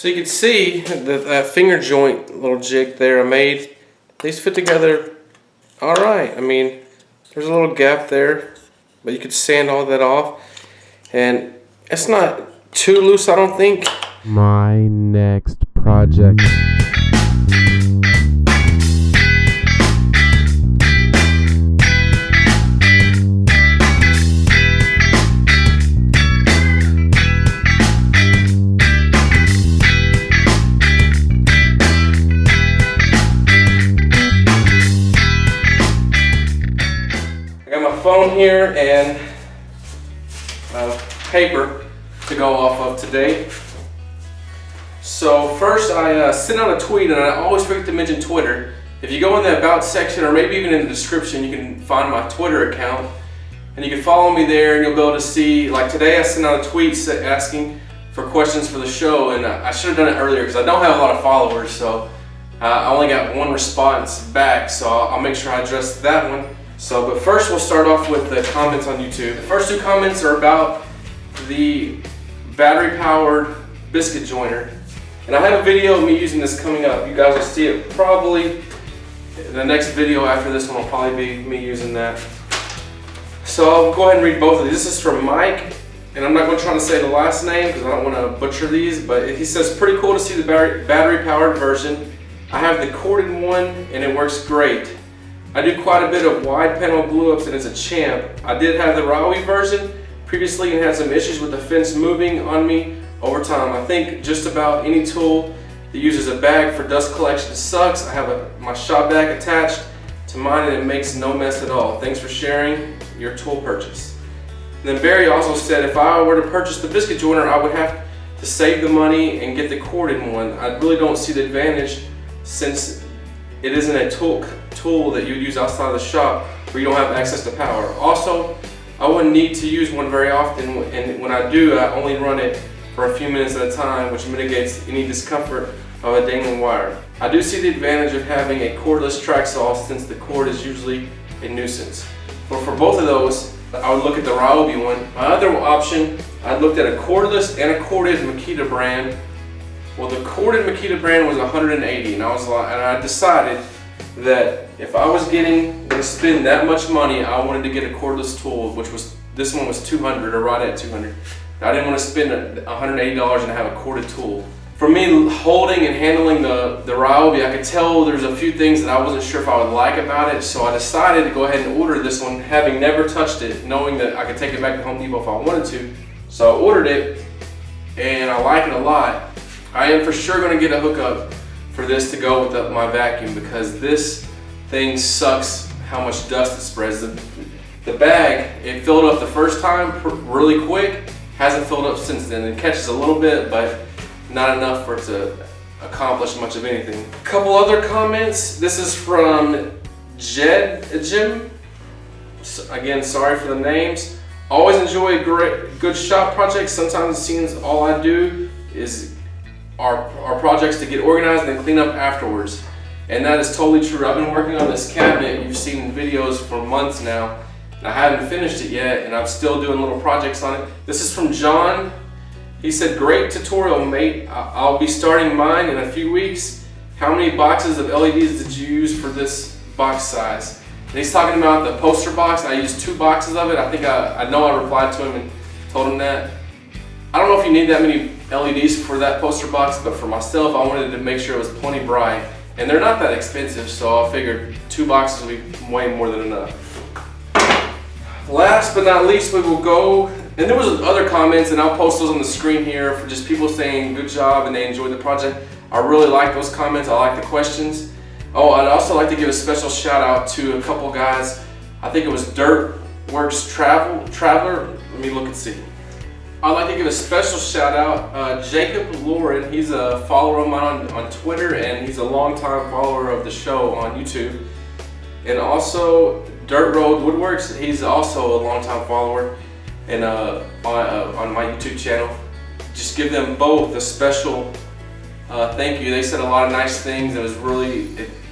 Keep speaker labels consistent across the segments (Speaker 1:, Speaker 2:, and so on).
Speaker 1: So you can see that finger joint little jig there I made. These fit together all right. I mean, there's a little gap there, but you could sand all that off. And it's not too loose, I don't think.
Speaker 2: My next project.
Speaker 1: Phone here and paper to go off of today. So first I sent out a tweet, and I always forget to mention Twitter. If you go in the about section, or maybe even in the description, you can find my Twitter account and you can follow me there, and you'll be able to see, like today I sent out a tweet asking for questions for the show, and I should have done it earlier because I don't have a lot of followers, so I only got one response back, so I'll make sure I address that one. So, but first we'll start off with the comments on YouTube. The first two comments are about the battery-powered biscuit joiner. And I have a video of me using this coming up. You guys will see it probably, the next video after this one will probably be me using that. So I'll go ahead and read both of these. This is from Mike, and I'm not going to try to say the last name because I don't want to butcher these, but he says, pretty cool to see the battery-powered version. I have the corded one and it works great. I do quite a bit of wide panel glue ups and it's a champ. I did have the Ryobi version previously and had some issues with the fence moving on me over time. I think just about any tool that uses a bag for dust collection sucks. I have my shop bag attached to mine and it makes no mess at all. Thanks for sharing your tool purchase. And then Barry also said, if I were to purchase the biscuit joiner, I would have to save the money and get the corded one. I really don't see the advantage since it isn't a tool that you would use outside of the shop where you don't have access to power. Also, I wouldn't need to use one very often, and when I do, I only run it for a few minutes at a time, which mitigates any discomfort of a dangling wire. I do see the advantage of having a cordless track saw since the cord is usually a nuisance. But for both of those, I would look at the Ryobi one. My other option, I looked at a cordless and a corded Makita brand. Well, the corded Makita brand was $180, and I decided that if I was going to spend that much money, I wanted to get a cordless tool, which was, this one was $200 or right at $200. I didn't want to spend $180 and have a corded tool. For me, holding and handling the Ryobi, I could tell there's a few things that I wasn't sure if I would like about it, so I decided to go ahead and order this one, having never touched it, knowing that I could take it back to Home Depot if I wanted to. So I ordered it, and I like it a lot. I am for sure going to get a hookup for this to go with my vacuum because this thing sucks how much dust it spreads. The bag, it filled up the first time really quick, hasn't filled up since then. It catches a little bit, but not enough for it to accomplish much of anything. A couple other comments. This is from Jim. Again, sorry for the names. Always enjoy good shop projects. Sometimes it seems all I do is our projects to get organized and then clean up afterwards. And that is totally true. I've been working on this cabinet, you've seen videos for months now, and I haven't finished it yet, and I'm still doing little projects on it. This is from John. He said, great tutorial, mate. I'll be starting mine in a few weeks. How many boxes of LEDs did you use for this box size? And he's talking about the poster box. I used 2 boxes of it. I think I know I replied to him and told him that. I don't know if you need that many LEDs for that poster box, but for myself, I wanted to make sure it was plenty bright. And they're not that expensive, so I figured 2 boxes would be way more than enough. Last but not least, we will go, and there was other comments, and I'll post those on the screen here for just people saying good job and they enjoyed the project. I really like those comments, I like the questions. Oh, I'd also like to give a special shout out to a couple guys. I think it was Dirtworks Traveler. Let me look and see. I'd like to give a special shout out, Jacob Lauren. He's a follower of mine on Twitter, and he's a longtime follower of the show on YouTube. And also Dirt Road Woodworks, he's also a longtime follower and on my YouTube channel. Just give them both a special thank you. They said a lot of nice things. It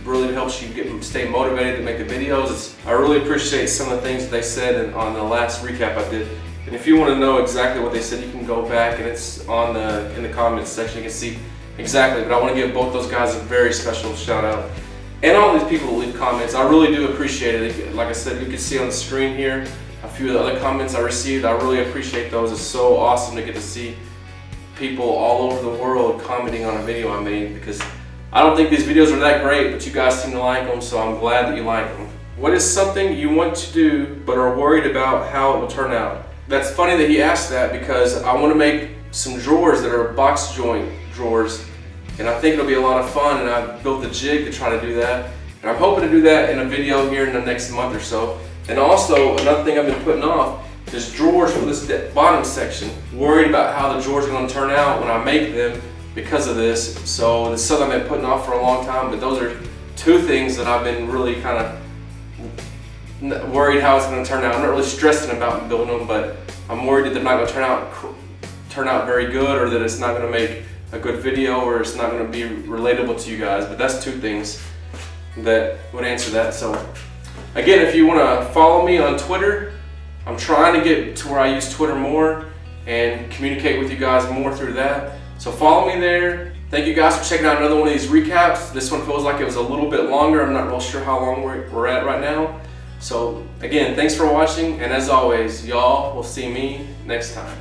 Speaker 1: really helps you stay motivated to make the videos. I really appreciate some of the things that they said on the last recap I did. And if you want to know exactly what they said, you can go back and it's in the comments section. You can see Exactly, but I want to give both those guys a very special shout out. And all these people that leave comments, I really do appreciate it. Like I said, you can see on the screen here a few of the other comments I received. I really appreciate those. It's so awesome to get to see people all over the world commenting on a video I made, because I don't think these videos are that great, but you guys seem to like them, so I'm glad that you like them. What is something you want to do but are worried about how it will turn out? That's funny that he asked that, because I want to make some drawers that are box joint drawers, and I think it'll be a lot of fun, and I've built a jig to try to do that. And I'm hoping to do that in a video here in the next month or so. And also, another thing I've been putting off is drawers for this bottom section. Worried about how the drawers are going to turn out when I make them because of this. So it's something I've been putting off for a long time, but those are two things that I've been really kind of worried how it's going to turn out. I'm not really stressing about building them, but I'm worried that they're not going to turn out very good, or that it's not going to make a good video, or it's not going to be relatable to you guys. But that's two things that would answer that. So again, if you want to follow me on Twitter, I'm trying to get to where I use Twitter more and communicate with you guys more through that. So follow me there. Thank you guys for checking out another one of these recaps. This one feels like it was a little bit longer. I'm not real sure how long we're at right now. So again, thanks for watching, and as always, y'all will see me next time.